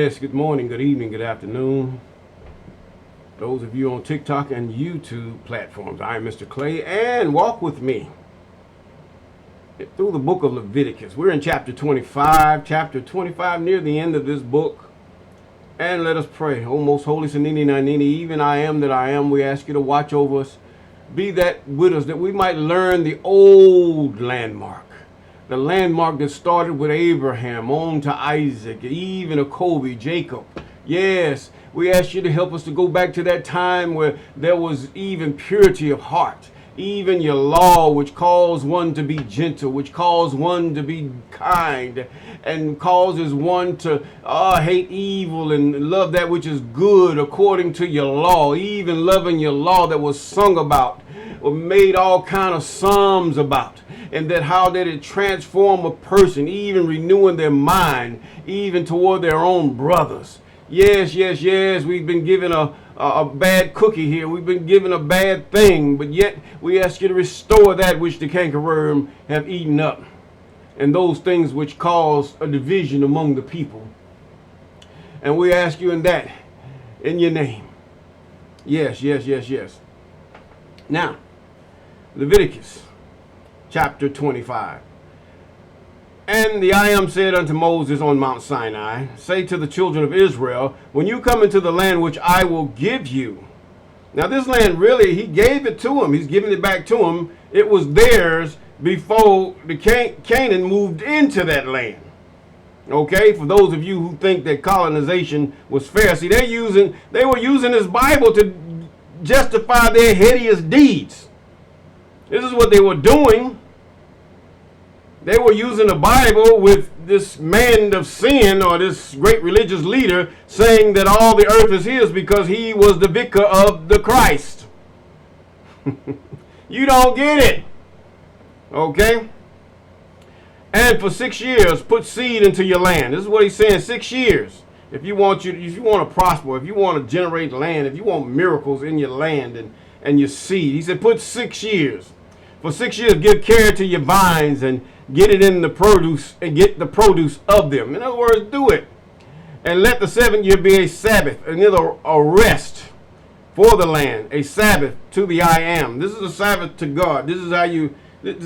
Yes, good morning, good evening, good afternoon. Those of you on TikTok and YouTube platforms, I am Mr. Clay, and walk with me through the book of Leviticus. We're in chapter 25, near the end of this book. And let us pray. O most holy Sanini Nanini, even I am that I am, we ask you to watch over us. Be that with us, that we might learn the old landmark. The landmark that started with Abraham, on to Isaac, even to Kobe, Jacob. Yes, we ask you to help us to go back to that time where there was even purity of heart. Even your law, which calls one to be gentle, which calls one to be kind, and causes one to hate evil and love that which is good according to your law. Even loving your law that was sung about or made all kind of psalms about. And that how did it transform a person, even renewing their mind, even toward their own brothers. Yes, we've been given a bad cookie here. We've been given a bad thing, but yet we ask you to restore that which the cankerworm have eaten up, and those things which cause a division among the people. And we ask you in that, in your name. Yes. Now, Leviticus Chapter 25. And the I am said unto Moses on Mount Sinai, say to the children of Israel, when you come into the land which I will give you. Now this land, really, he gave it to them. He's giving it back to them. It was theirs before the Canaan moved into that land. Okay, for those of you who think that colonization was fair, see, they were using this Bible to justify their hideous deeds. This is what they were doing. They were using the Bible with this man of sin, or this great religious leader, saying that all the earth is his because he was the vicar of the Christ. You don't get it. Okay? And for 6 years, put seed into your land. This is what he's saying, 6 years. If you want to prosper, if you want to generate land, if you want miracles in your land and your seed, he said, put 6 years. For 6 years, give care to your vines and get it in the produce and get the produce of them. In other words, do it. And let the 7th year be a Sabbath, another a rest for the land, a Sabbath to the I am. This is a Sabbath to God. This is how you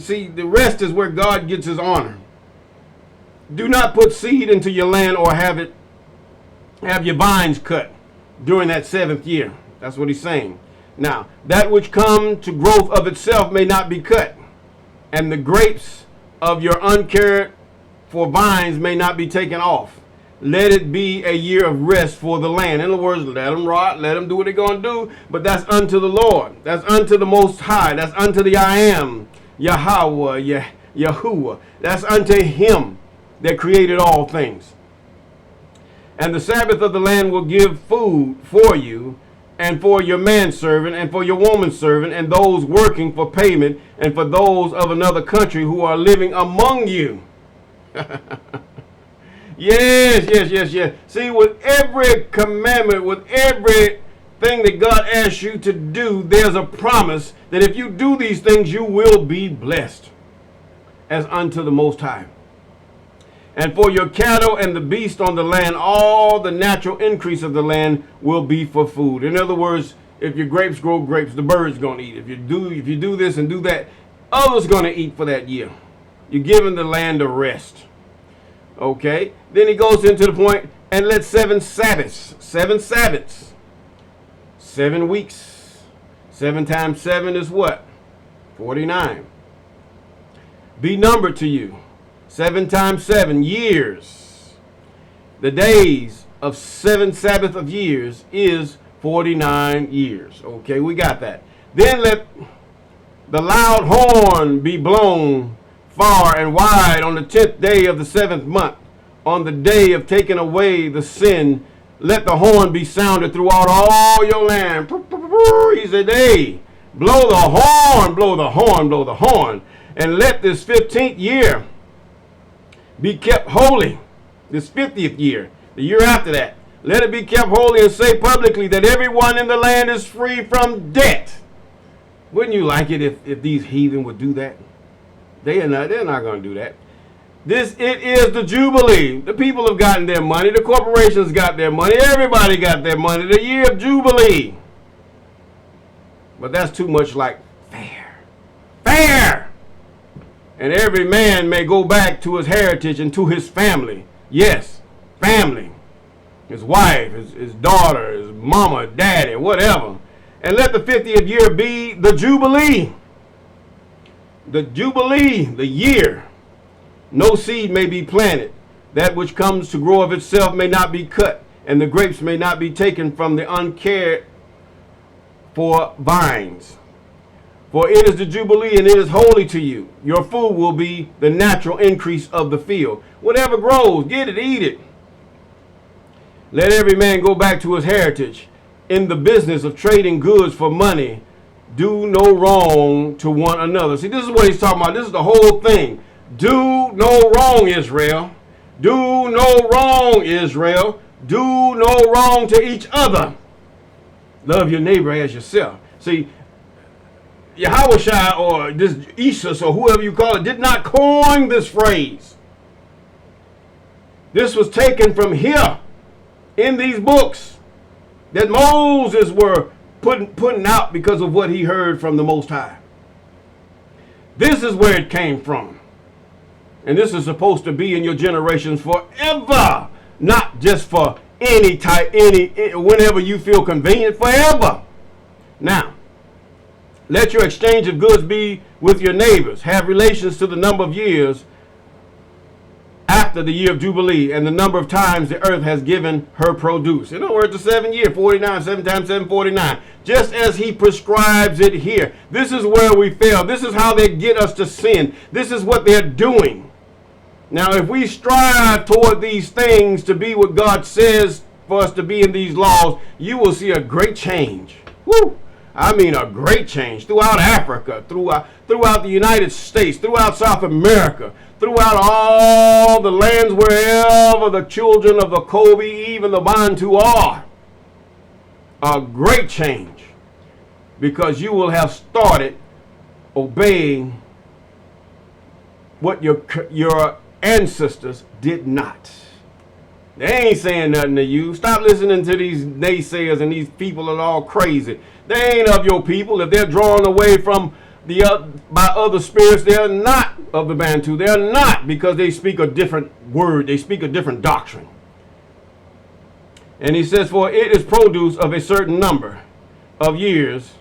see, the rest is where God gets his honor. Do not put seed into your land or have your vines cut during that 7th year. That's what he's saying. Now, that which come to growth of itself may not be cut, and the grapes of your uncared for vines may not be taken off. Let it be a year of rest for the land. In other words, let them rot, let them do what they're going to do, but that's unto the Lord. That's unto the Most High. That's unto the I am, Yahweh, Yahuwah. That's unto him that created all things. And the Sabbath of the land will give food for you, and for your manservant, and for your womanservant, and those working for payment, and for those of another country who are living among you. Yes. See, with every commandment, with everything that God asks you to do, there's a promise that if you do these things, you will be blessed as unto the Most High. And for your cattle and the beast on the land, all the natural increase of the land will be for food. In other words, if your grapes grow grapes, the birds going to eat. If you do this and do that, others going to eat for that year. You're giving the land a rest. Okay? Then he goes into the point, and let 7 Sabbaths, 7 weeks. 7 times 7 is what? 49. Be numbered to you. 7 times 7 years. The days of 7 Sabbath of years is 49 years. Okay, we got that. Then let the loud horn be blown far and wide on the 10th day of the 7th month. On the day of taking away the sin, let the horn be sounded throughout all your land. He said, hey, blow the horn, blow the horn, blow the horn. And let this 15th year be kept holy, this 50th year, the year after that. Let it be kept holy, and say publicly that everyone in the land is free from debt. Wouldn't you like it if these heathen would do that? They're not going to do that. It is the Jubilee. The people have gotten their money. The corporations got their money. Everybody got their money. The year of Jubilee. But that's too much like fair. Fair! And every man may go back to his heritage and to his family. Yes, family. His wife, his daughter, his mama, daddy, whatever. And let the 50th year be the Jubilee. The Jubilee, the year. No seed may be planted. That which comes to grow of itself may not be cut, and the grapes may not be taken from the uncared for vines. For it is the Jubilee, and it is holy to you. Your food will be the natural increase of the field. Whatever grows, get it, eat it. Let every man go back to his heritage. In the business of trading goods for money, do no wrong to one another. See, this is what he's talking about. This is the whole thing. Do no wrong, Israel. Do no wrong, Israel. Do no wrong to each other. Love your neighbor as yourself. See, Yahushua or this Isus or whoever you call it did not coin this phrase. This was taken from here in these books that Moses were putting out because of what he heard from the Most High. This is where it came from. And this is supposed to be in your generations forever. Not just for whenever you feel convenient, forever. Now, let your exchange of goods be with your neighbors. Have relations to the number of years after the year of Jubilee and the number of times the earth has given her produce. In other words, the 7 year, 49, 7 times 7, 49. Just as he prescribes it here. This is where we fail. This is how they get us to sin. This is what they're doing. Now, if we strive toward these things to be what God says for us to be in these laws, you will see a great change. Woo! I mean a great change throughout Africa, throughout the United States, throughout South America, throughout all the lands wherever the children of the Kobe, even the Bantu are. A great change, because you will have started obeying what your ancestors did not. They ain't saying nothing to you. Stop listening to these naysayers and these people that are all crazy. They ain't of your people. If they're drawn away from by other spirits, they're not of the Bantu. They're not, because they speak a different word. They speak a different doctrine. And he says, for it is produce of a certain number of years,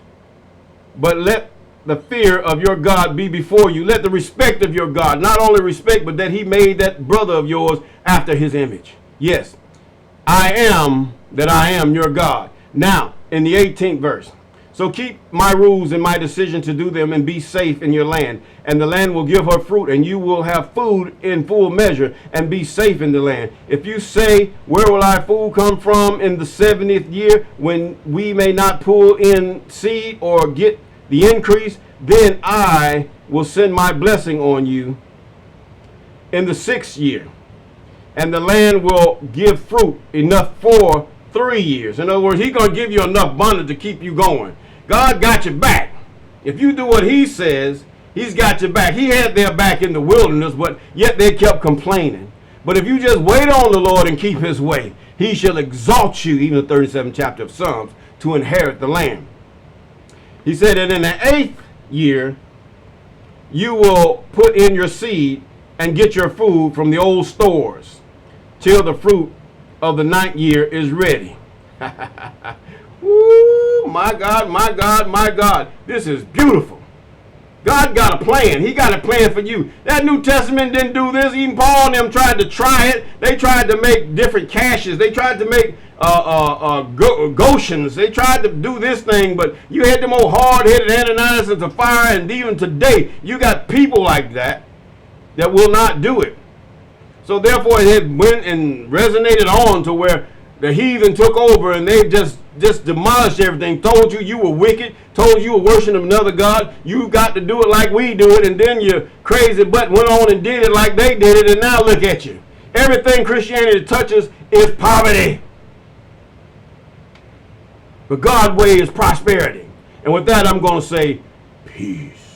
but let the fear of your God be before you. Let the respect of your God, not only respect, but that he made that brother of yours after his image. Yes, I am that I am your God. Now, in the 18th verse, so keep my rules and my decision to do them and be safe in your land. And the land will give her fruit, and you will have food in full measure and be safe in the land. If you say, where will our food come from in the 70th year, when we may not pull in seed or get the increase, then I will send my blessing on you in the 6th year. And the land will give fruit enough for 3 years. In other words, he's going to give you enough abundance to keep you going. God got your back. If you do what he says, he's got your back. He had their back in the wilderness, but yet they kept complaining. But if you just wait on the Lord and keep his way, he shall exalt you, even the 37th chapter of Psalms, to inherit the land. He said that in the 8th year, you will put in your seed and get your food from the old stores till the fruit of the 9th year is ready. Woo, my God, my God, my God. This is beautiful. God got a plan. He got a plan for you. That New Testament didn't do this. Even Paul and them tried to try it. They tried to make different caches. They tried to make Goshens. They tried to do this thing, but you had them old hard-headed Ananias and Sapphira, and even today, you got people like that will not do it. So therefore, it went and resonated on to where the heathen took over, and they just demolished everything. Told you were wicked. Told you were worshiping another God. You got to do it like we do it, and then your crazy butt went on and did it like they did it, and now look at you. Everything Christianity touches is poverty. But God's way is prosperity. And with that, I'm going to say peace.